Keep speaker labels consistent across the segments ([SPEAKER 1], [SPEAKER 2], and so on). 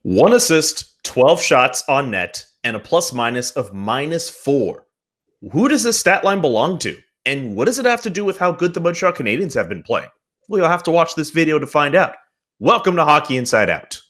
[SPEAKER 1] 1 assist, 12 shots on net, and a plus minus of -4. Who does this stat line belong to? And what does it have to do with how good the Montreal Canadiens have been playing? Well, you'll have to watch this video to find out. Welcome to Hockey Inside Out.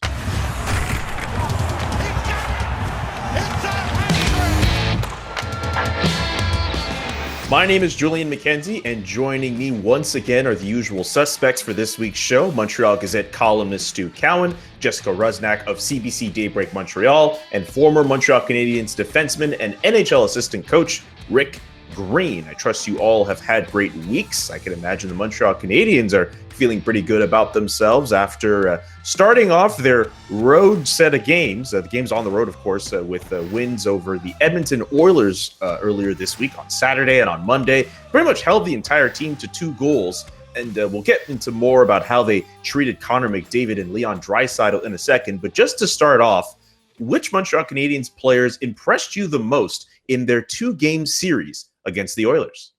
[SPEAKER 1] My name is Julian McKenzie, and joining me once again are the usual suspects for this week's show: Montreal Gazette columnist Stu Cowan, Jessica Rusnak of CBC Daybreak Montreal, and former Montreal Canadiens defenseman and NHL assistant coach Rick Green. I trust you all have had great weeks. I can imagine the Montreal Canadiens are feeling pretty good about themselves after starting off their road set of games. The games on the road, of course, with wins over the Edmonton Oilers earlier this week on Saturday and on Monday. Pretty much held the entire team to 2 goals. And we'll get into more about how they treated Connor McDavid and Leon Draisaitl in a second. But just to start off, which Montreal Canadiens players impressed you the most in their 2-game series against the Oilers?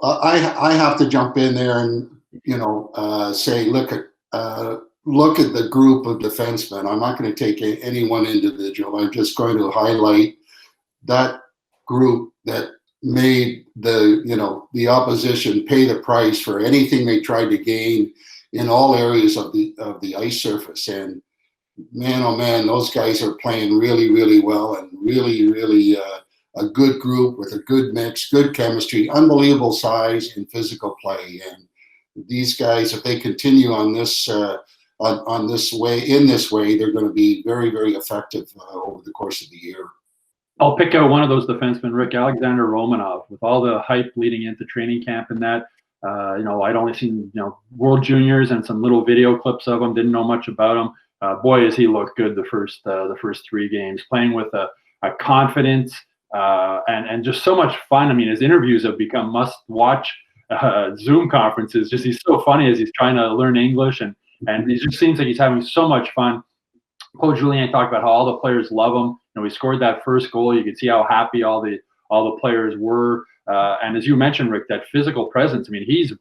[SPEAKER 2] I have to jump in there and say look at the group of defensemen. I'm not going to take any one individual. I'm just going to highlight that group that made the opposition pay the price for anything they tried to gain in all areas of the ice surface. And man, oh man, those guys are playing really, really well and really a good group with a good mix, good chemistry, unbelievable size and physical play. And these guys, if they continue on this way, they're going to be very, very effective over the course of the year.
[SPEAKER 3] I'll pick out one of those defensemen, Rick, Alexander Romanov. With all the hype leading into training camp and that, I'd only seen World Juniors and some little video clips of him. Didn't know much about him. Boy, has he looked good the first 3 games, playing with a confidence and just so much fun. I mean, his interviews have become must-watch Zoom conferences. Just he's so funny as he's trying to learn English, and he just seems like he's having so much fun. Coach Julian talked about how all the players love him. He scored that first goal. You could see how happy all the players were. And as you mentioned, Rick, that physical presence. I mean, he's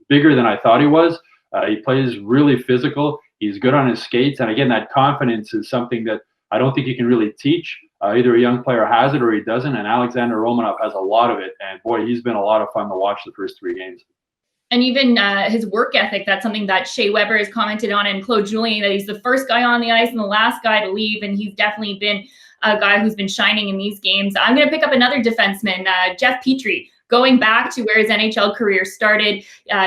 [SPEAKER 3] bigger than I thought he was. He plays really physical. He's good on his skates, and again, that confidence is something that I don't think you can really teach. Either a young player has it or he doesn't, and Alexander Romanov has a lot of it. And boy, he's been a lot of fun to watch the first 3 games.
[SPEAKER 4] And even his work ethic, that's something that Shea Weber has commented on, and Claude Julien, that he's the first guy on the ice and the last guy to leave. And he's definitely been a guy who's been shining in these games. I'm going to pick up another defenseman, Jeff Petrie. Going back to where his NHL career started,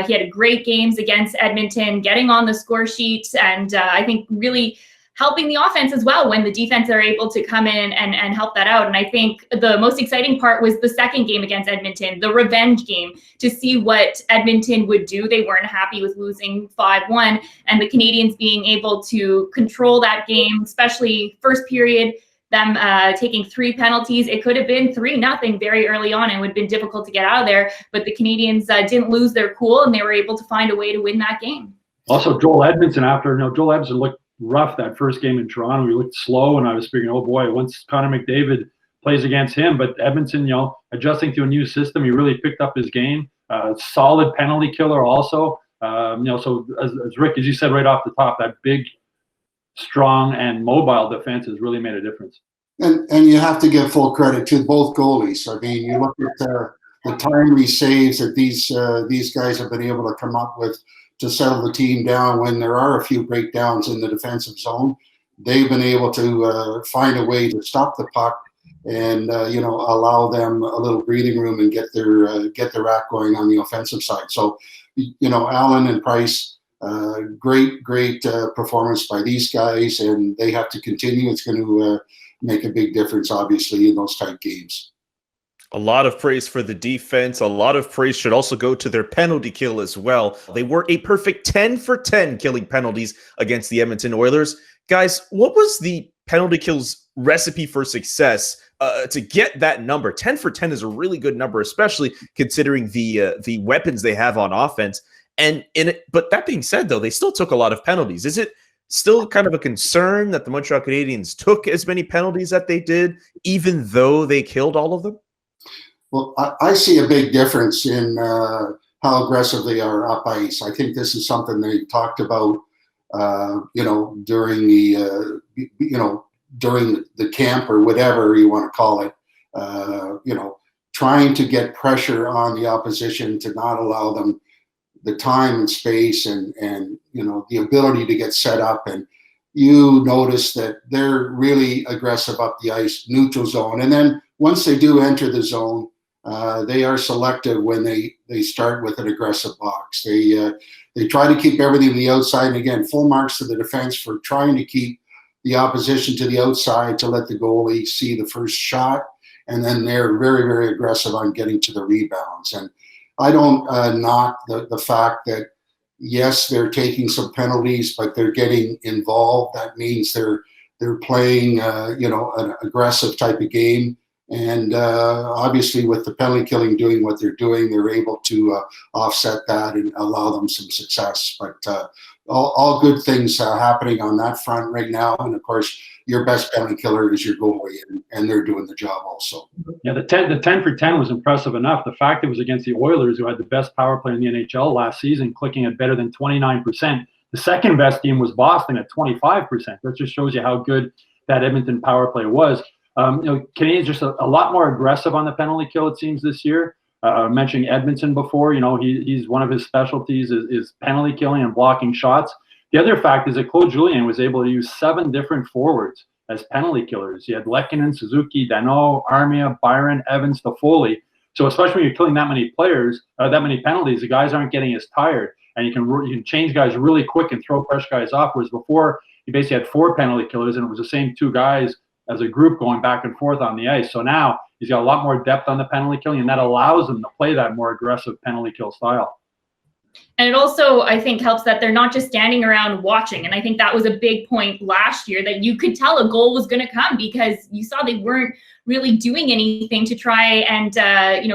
[SPEAKER 4] he had great games against Edmonton, getting on the score sheet, and I think really helping the offense as well when the defense are able to come in and help that out. And I think the most exciting part was the second game against Edmonton, the revenge game, to see what Edmonton would do. They weren't happy with losing 5-1, and the Canadiens being able to control that game, especially first period, them taking 3 penalties. It could have been 3-0 very early on and would have been difficult to get out of there, but the Canadiens didn't lose their cool, and they were able to find a way to win that game.
[SPEAKER 3] Also, Joel Edmondson, Joel Edmondson looked rough that first game in Toronto. He looked slow, and I was figuring, oh boy, once Connor McDavid plays against him. But Edmondson, adjusting to a new system, he really picked up his game. Solid penalty killer also. So as Rick, as you said right off the top, that big, strong, and mobile defense has really made a difference.
[SPEAKER 2] And you have to give full credit to both goalies. I mean, you look at the timely saves that these guys have been able to come up with to settle the team down when there are a few breakdowns in the defensive zone. They've been able to find a way to stop the puck and allow them a little breathing room and get their act going on the offensive side. So, Allen and Price, great performance by these guys, and they have to continue. It's going to make a big difference, obviously, in those tight games.
[SPEAKER 1] A lot of praise for the defense. A lot of praise should also go to their penalty kill as well. They were a perfect 10 for 10 killing penalties against the Edmonton Oilers. Guys, what was the penalty kills recipe for success to get that number? 10 for 10 is a really good number, especially considering the weapons they have on offense. But that being said, though, they still took a lot of penalties. Is it still kind of a concern that the Montreal Canadiens took as many penalties that they did, even though they killed all of them?
[SPEAKER 2] Well, I see a big difference in how aggressive they are up ice. I think this is something they talked about during the camp or whatever you want to call it, trying to get pressure on the opposition to not allow them the time and space and the ability to get set up. And you notice that they're really aggressive up the ice, neutral zone. And then once they do enter the zone, they are selective when they start with an aggressive box. They try to keep everything on the outside. And again, full marks to the defense for trying to keep the opposition to the outside to let the goalie see the first shot. And then they're very, very aggressive on getting to the rebounds. And I don't knock the fact that, yes, they're taking some penalties, but they're getting involved. That means they're playing, an aggressive type of game. And obviously with the penalty killing doing what they're doing, they're able to offset that and allow them some success. But all good things happening on that front right now. And of course, your best penalty killer is your goalie, and they're doing the job also.
[SPEAKER 3] Yeah, the 10 for 10 was impressive enough. The fact it was against the Oilers, who had the best power play in the NHL last season, clicking at better than 29%. The second best team was Boston at 25%. That just shows you how good that Edmonton power play was. Canadiens just a lot more aggressive on the penalty kill, it seems, this year. Mentioning Edmonton before, he's one of his specialties is penalty killing and blocking shots. The other fact is that Claude Julien was able to use 7 different forwards as penalty killers. You had Lehkonen, Suzuki, Danault, Armia, Byron, Evans, Toffoli. So especially when you're killing that many players, that many penalties, the guys aren't getting as tired, and you can change guys really quick and throw fresh guys off. Whereas before, you basically had 4 penalty killers, and it was the same 2 guys as a group going back and forth on the ice. So now he's got a lot more depth on the penalty killing, and that allows him to play that more aggressive penalty kill style.
[SPEAKER 4] And it also, I think, helps that they're not just standing around watching. And I think that was a big point last year, that you could tell a goal was going to come because you saw they weren't really doing anything to try and,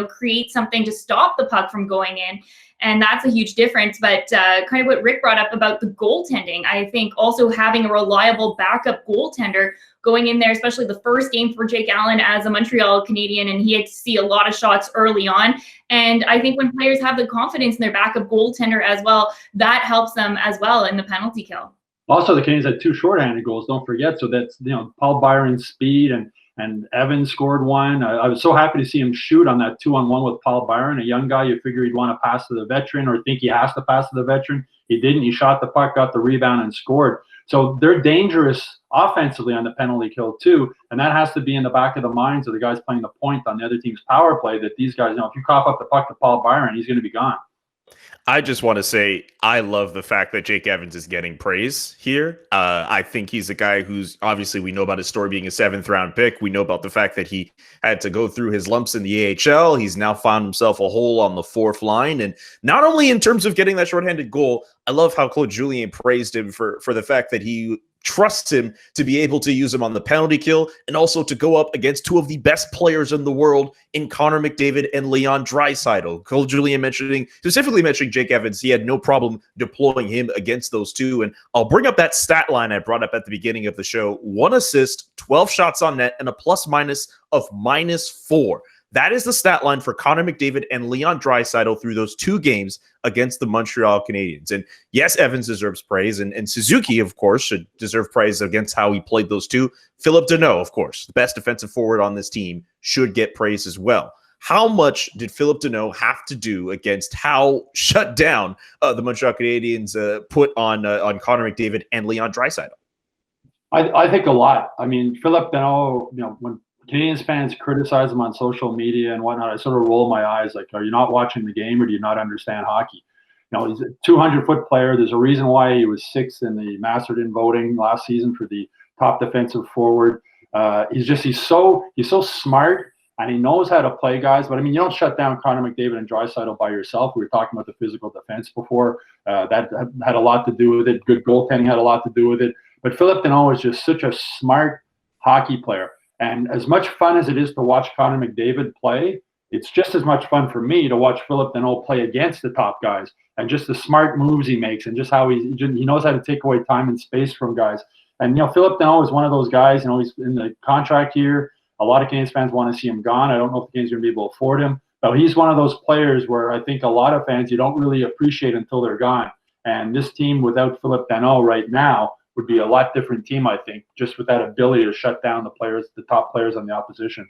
[SPEAKER 4] create something to stop the puck from going in. And that's a huge difference. But kind of what Rick brought up about the goaltending, I think also having a reliable backup goaltender going in there, especially the first game for Jake Allen as a Montreal Canadien, and he had to see a lot of shots early on. And I think when players have the confidence in their backup goaltender as well, that helps them as well in the penalty kill. Also,
[SPEAKER 3] the Canadiens had 2 shorthanded goals, don't forget. So that's, Paul Byron's speed, and Evans scored one. I was so happy to see him shoot on that 2-on-1 with Paul Byron, a young guy. You figure he'd want to pass to the veteran or think he has to pass to the veteran. He didn't. He shot the puck, got the rebound, and scored. So they're dangerous offensively on the penalty kill too, and that has to be in the back of the minds of the guys playing the point on the other team's power play, that these guys know if you cough up the puck to Paul Byron, he's going to be gone.
[SPEAKER 1] I just want to say I love the fact that Jake Evans is getting praise here. I think he's a guy who's, obviously, we know about his story being a 7th-round pick. We know about the fact that he had to go through his lumps in the AHL. He's now found himself a hole on the 4th line. And not only in terms of getting that shorthanded goal, I love how Claude Julien praised him for the fact that he trusts him to be able to use him on the penalty kill and also to go up against 2 of the best players in the world in Connor McDavid and Leon Draisaitl. Claude Julien specifically mentioning Jake Evans, he had no problem deploying him against those 2. And I'll bring up that stat line I brought up at the beginning of the show. 1 assist, 12 shots on net, and a plus-minus of -4. That is the stat line for Connor McDavid and Leon Draisaitl through those 2 games against the Montreal Canadiens. And yes, Evans deserves praise, and Suzuki, of course, should deserve praise against how he played those 2. Philip Deneau, of course, the best defensive forward on this team, should get praise as well. How much did Philip Deneau have to do against how shut down the Montreal Canadiens put on Connor McDavid and Leon Draisaitl?
[SPEAKER 3] I think a lot. I mean, Philip Deneau, when Canadiens fans criticize him on social media and whatnot, I sort of roll my eyes like, are you not watching the game or do you not understand hockey? He's a 200-foot player. There's a reason why he was 6th in the Masterton voting last season for the top defensive forward. He's so smart, and he knows how to play guys. But, I mean, you don't shut down Connor McDavid and Draisaitl by yourself. We were talking about the physical defense before. That had a lot to do with it. Good goaltending had a lot to do with it. But Philip Deneau is just such a smart hockey player. And as much fun as it is to watch Connor McDavid play, it's just as much fun for me to watch Philip Deneau play against the top guys, and just the smart moves he makes, and just how he knows how to take away time and space from guys. And, Philip Deneau is one of those guys, he's in the contract here. A lot of Canadiens fans want to see him gone. I don't know if the Canadiens are going to be able to afford him. But he's one of those players where I think a lot of fans you don't really appreciate until they're gone. And this team without Phillip Danault right now would be a lot different team, I think, just with that ability to shut down the top players on the opposition.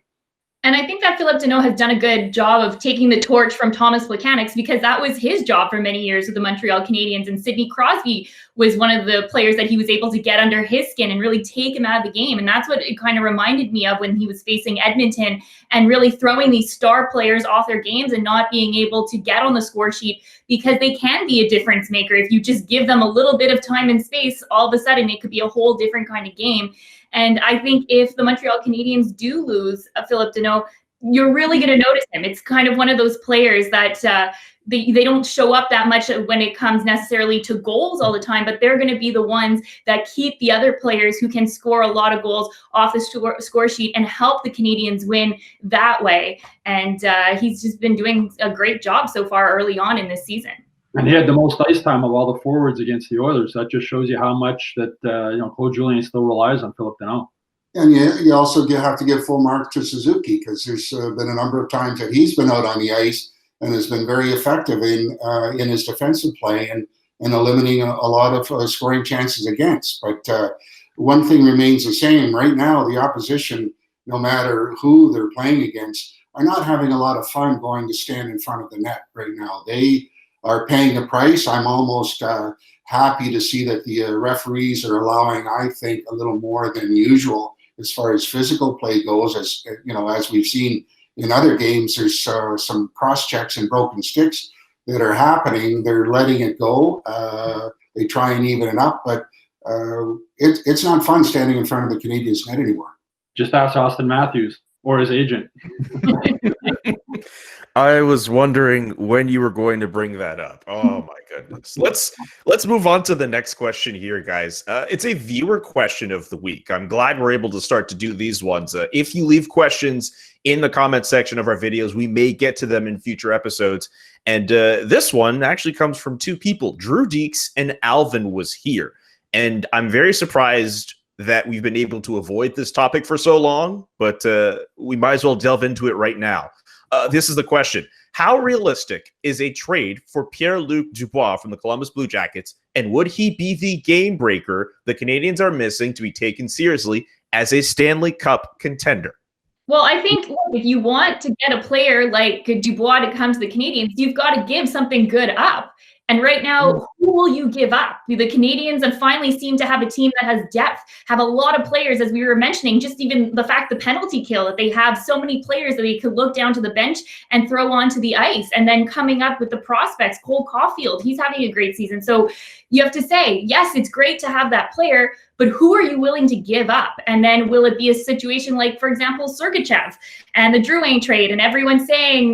[SPEAKER 4] And I think that Phillip Danault has done a good job of taking the torch from Thomas Plekanec, because that was his job for many years with the Montreal Canadiens. And Sidney Crosby was one of the players that he was able to get under his skin and really take him out of the game. And that's what it kind of reminded me of when he was facing Edmonton and really throwing these star players off their games and not being able to get on the score sheet, because they can be a difference maker. If you just give them a little bit of time and space, all of a sudden it could be a whole different kind of game. And I think if the Montreal Canadiens do lose Phillip Danault, you're really going to notice him. It's kind of one of those players that they don't show up that much when it comes necessarily to goals all the time, but they're going to be the ones that keep the other players who can score a lot of goals off the score sheet and help the Canadiens win that way. And he's just been doing a great job so far early on in this season.
[SPEAKER 3] And he had the most ice time of all the forwards against the Oilers. That just shows you how much that Claude Julien still relies on Phillip Danault.
[SPEAKER 2] And you also have to give full marks to Suzuki, because there's been a number of times that he's been out on the ice and has been very effective in his defensive play and eliminating a lot of scoring chances against. But one thing remains the same. Right now, the opposition, no matter who they're playing against, are not having a lot of fun going to stand in front of the net right now. They are paying a price. I'm almost happy to see that the referees are allowing, I think, a little more than usual as far as physical play goes. As we've seen in other games, there's some cross checks and broken sticks that are happening. They're letting it go. They try and even it up, but it's not fun standing in front of the Canadiens net anymore.
[SPEAKER 3] Just ask Austin Matthews or his agent.
[SPEAKER 1] I was wondering when you were going to bring that up. Oh my goodness. Let's move on to the next question here, guys. It's a viewer question of the week. I'm glad we're able to start to do these ones. If you leave questions in the comment section of our videos, we may get to them in future episodes. And this one actually comes from two people, Drew Deeks and Alvin was here. And I'm very surprised that we've been able to avoid this topic for so long, but we might as well delve into it right now. This is the question. How realistic is a trade for Pierre-Luc Dubois from the Columbus Blue Jackets, and would he be the game breaker the Canadiens are missing to be taken seriously as a Stanley Cup contender?
[SPEAKER 4] Well, I think if you want to get a player like Dubois to come to the Canadiens, you've got to give something good up. And right now, who will you give up? The Canadiens have finally seemed to have a team that has depth, have a lot of players, as we were mentioning, just even the fact the penalty kill, that they have so many players that they could look down to the bench and throw onto the ice. And then coming up with the prospects, Cole Caulfield, he's having a great season. So you have to say, yes, it's great to have that player, but who are you willing to give up? And then will it be a situation like, for example, Sergachev and the Drouin trade, and everyone saying,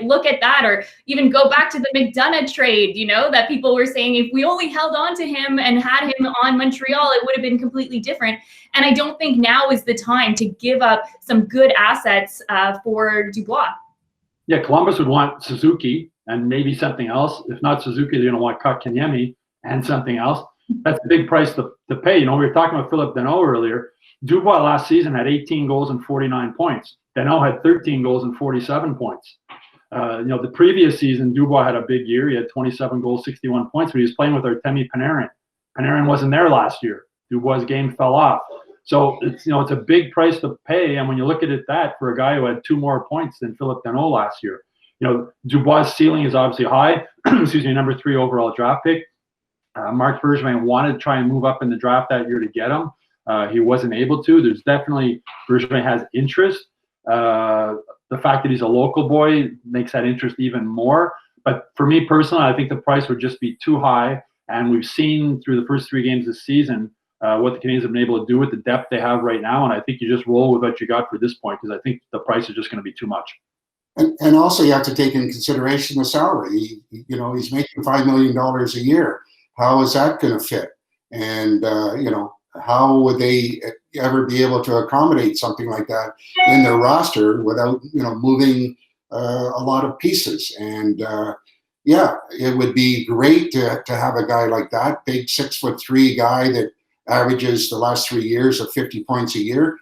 [SPEAKER 4] look at that, or even go back to the McDonough trade, that people were saying if we only held on to him and had him on Montreal, it would have been completely different. And I don't think now is the time to give up some good assets for Dubois.
[SPEAKER 3] Yeah, Columbus would want Suzuki and maybe something else. If not Suzuki, they're going to want Kotkaniemi and something else. That's a big price to pay. We were talking about Phillip Danault earlier. Dubois last season had 18 goals and 49 points. Danault had 13 goals and 47 points. The previous season, Dubois had a big year. He had 27 goals, 61 points, but he was playing with Artemi Panarin. Panarin wasn't there last year. Dubois' game fell off. So it's a big price to pay. And when you look at it for a guy who had 2 more points than Phillip Danault last year, Dubois' ceiling is obviously high. Number 3 overall draft pick. Marc Bergevin wanted to try and move up in the draft that year to get him. He wasn't able to. There's definitely, Bergevin has interest. The fact that he's a local boy makes that interest even more. But for me personally, I think the price would just be too high. And we've seen through the first 3 games this season what the Canadiens have been able to do with the depth they have right now. And I think you just roll with what you got for this point, because I think the price is just going to be too much.
[SPEAKER 2] And also you have to take into consideration the salary. He's making $5 million a year. How is that going to fit? And, how would they ever be able to accommodate something like that in their roster without, moving a lot of pieces? And, it would be great to have a guy like that, big 6'3" guy that averages the last 3 years of 50 points a year.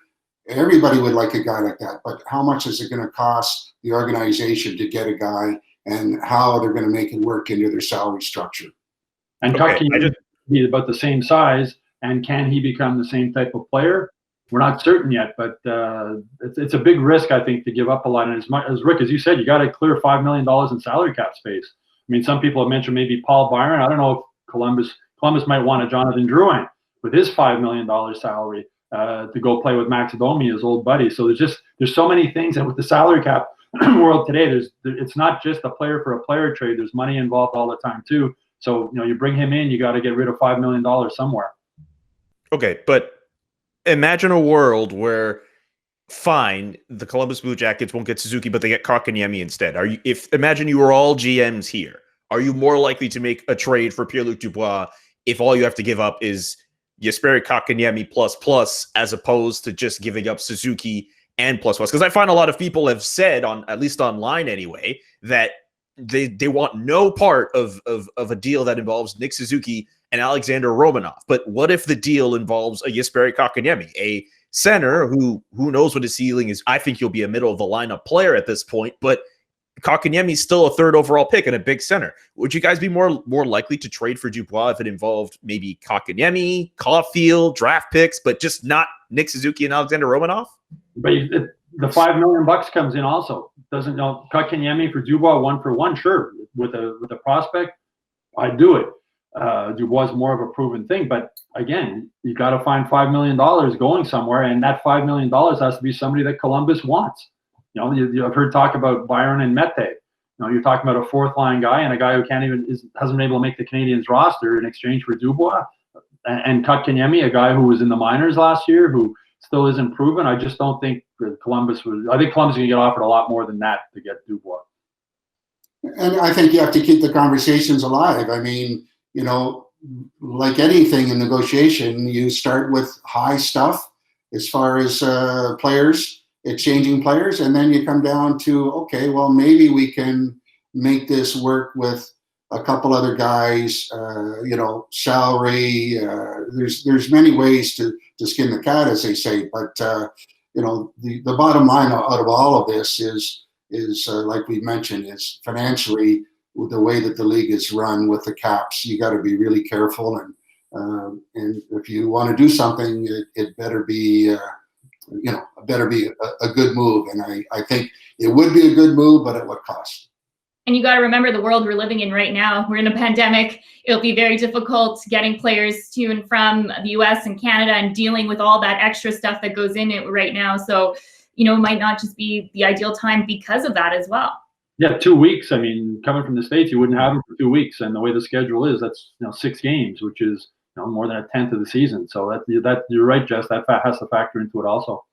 [SPEAKER 2] Everybody would like a guy like that. But how much is it going to cost the organization to get a guy, and how they're going to make it work into their salary structure?
[SPEAKER 3] And Tuck can be about the same size, and can he become the same type of player? We're not certain yet, but it's a big risk, I think, to give up a lot. And as Rick, as you said, you got to clear $5 million in salary cap space. I mean, some people have mentioned maybe Paul Byron. I don't know if Columbus might want a Jonathan Drouin with his $5 million salary to go play with Max Domi, his old buddy. So there's so many things, and with the salary cap world today, it's not just a player for a player trade. There's money involved all the time too. So you bring him in, you got to get rid of $5 million somewhere.
[SPEAKER 1] Okay, but imagine a world where, fine, the Columbus Blue Jackets won't get Suzuki, but they get Kotkaniemi instead. Imagine you were all GMs here. Are you more likely to make a trade for Pierre-Luc Dubois if all you have to give up is Jesperi Kotkaniemi plus, as opposed to just giving up Suzuki and plus? Because I find a lot of people have said, at least online anyway, that they want no part of a deal that involves Nick Suzuki and Alexander Romanov. But what if the deal involves a Jesperi Kotkaniemi, a center who knows what his ceiling is? I think he'll be a middle of the lineup player at this point, but Kotkaniemi is still a third overall pick and a big center. Would you guys be more likely to trade for Dubois if it involved maybe Kotkaniemi, Caulfield, draft picks, but just not Nick Suzuki and Alexander Romanov?
[SPEAKER 3] But the $5 million comes in also. Doesn't Kotkaniemi for Dubois 1-for-1? Sure, with a prospect, I'd do it. Dubois is more of a proven thing, but again, you got to find $5 million going somewhere, and that $5 million has to be somebody that Columbus wants. I've heard talk about Byron and Mete. You're talking about a fourth line guy and a guy who hasn't been able to make the Canadiens roster in exchange for Dubois, and Kotkaniemi, a guy who was in the minors last year who still isn't proven. I just don't think Columbus is going to get offered a lot more than that to get Dubois.
[SPEAKER 2] And I think you have to keep the conversations alive. I mean, like anything in negotiation, you start with high stuff as far as players, exchanging players, and then you come down to, okay, well, maybe we can make this work with a couple other guys, salary. There's many ways to skin the cat, as they say. But the bottom line out of all of this is like we mentioned, is financially, with the way that the league is run with the caps, you got to be really careful. And if you want to do something, it better be a good move. And I think it would be a good move, but at what cost?
[SPEAKER 4] And you got to remember the world we're living in right now. We're in a pandemic. It'll be very difficult getting players to and from the US and Canada and dealing with all that extra stuff that goes in it right now. So, it might not just be the ideal time because of that as well.
[SPEAKER 3] Yeah, 2 weeks. I mean, coming from the States, you wouldn't have them for 2 weeks. And the way the schedule is, that's 6 games, which is more than a tenth of the season. So that you're right, Jess. That has to factor into it also.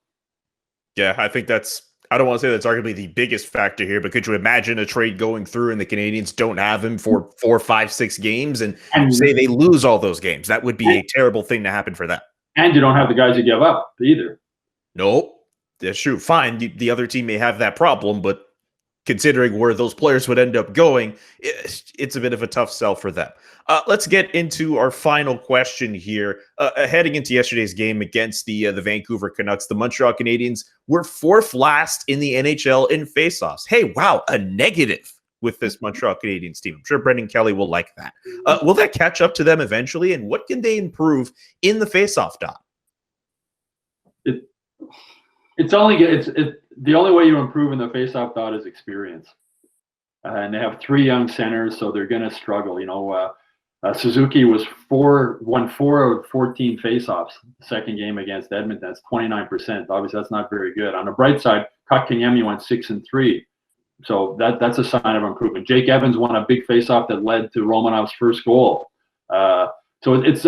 [SPEAKER 3] Yeah,
[SPEAKER 1] I think I don't want to say that's arguably the biggest factor here, but could you imagine a trade going through and the Canadiens don't have him for 4, 5, 6 games and say they lose all those games? That would be a terrible thing to happen for them.
[SPEAKER 3] And you don't have the guys you give up either.
[SPEAKER 1] Nope. That's true. Fine. The other team may have that problem, but considering where those players would end up going, it's a bit of a tough sell for them. Let's get into our final question here. Heading into yesterday's game against the Vancouver Canucks, the Montreal Canadiens were 4th last in the NHL in faceoffs. Hey, wow, a negative with this Montreal Canadiens team. I'm sure Brendan Kelly will like that. Will that catch up to them eventually, and what can they improve in the faceoff dot?
[SPEAKER 3] The only way you improve in the faceoff dot is experience. And they have 3 young centers, so they're going to struggle. Suzuki won 4 of 14 faceoffs the second game against Edmonton. That's 29%. Obviously, that's not very good. On the bright side, Kotkaniemi went 6-3. So that's a sign of improvement. Jake Evans won a big faceoff that led to Romanov's first goal. So it's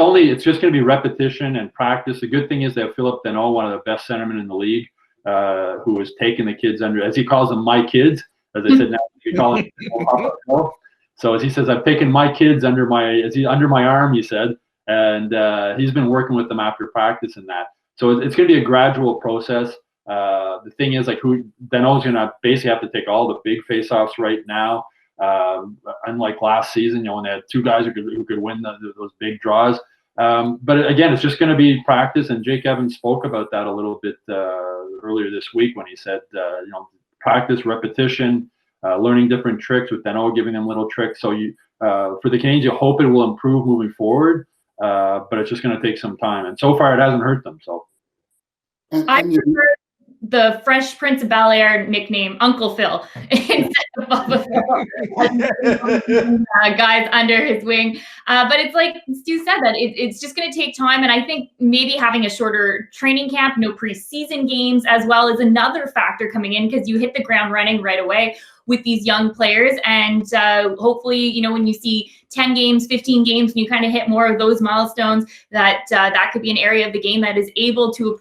[SPEAKER 3] just going to be repetition and practice. The good thing is they have Philip Deneau, one of the best centermen in the league, who has taken the kids under, as he calls them, my kids. As I said, now you call him. So as he says, I've taken my kids under my arm, he said, and he's been working with them after practice and that. So it's going to be a gradual process. The thing is, Deneau's going to basically have to take all the big faceoffs right now. Unlike last season, when they had 2 guys who could win those big draws. But again, it's just going to be practice. And Jake Evans spoke about that a little bit earlier this week when he said, practice, repetition, learning different tricks, with Deneau giving them little tricks. So for the Canadiens, you hope it will improve moving forward, but it's just going to take some time. And so far, it hasn't hurt them. So
[SPEAKER 4] I prefer the Fresh Prince of Bel-Air nickname Uncle Phil instead of Bubba Phil. Guys under his wing. But it's like Stu said, that it's just going to take time. And I think maybe having a shorter training camp, no preseason games, as well as another factor coming in, because you hit the ground running right away with these young players. And hopefully, you know, when you see 10 games, 15 games, and you kind of hit more of those milestones, that could be an area of the game that is able to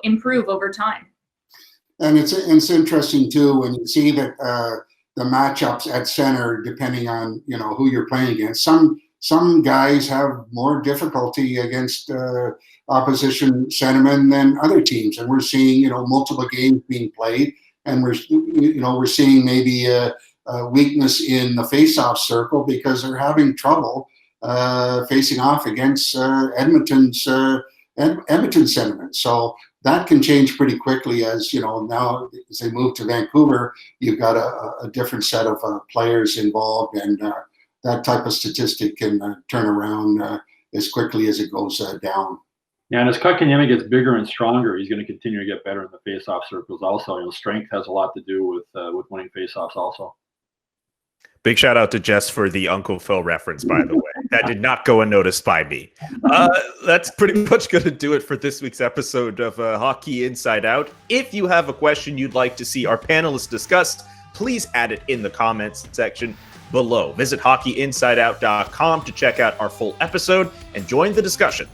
[SPEAKER 4] improve over time.
[SPEAKER 2] And it's interesting too when you see that the matchups at center, depending on, you know, who you're playing against. Some guys have more difficulty against opposition centermen than other teams, and we're seeing, you know, multiple games being played, and we're seeing maybe a weakness in the face-off circle because they're having trouble facing off against Edmonton centermen. So that can change pretty quickly, as you know, now as they move to Vancouver, you've got a different set of players involved, and that type of statistic can turn around as quickly as it goes down.
[SPEAKER 3] Yeah, and as Kotkaniemi gets bigger and stronger, he's going to continue to get better in the face-off circles also. You know, strength has a lot to do with winning face-offs also.
[SPEAKER 1] Big shout out to Jess for the Uncle Phil reference, by the way. That did not go unnoticed by me. That's pretty much going to do it for this week's episode of Hockey Inside Out. If you have a question you'd like to see our panelists discuss, please add it in the comments section below. Visit hockeyinsideout.com to check out our full episode and join the discussion.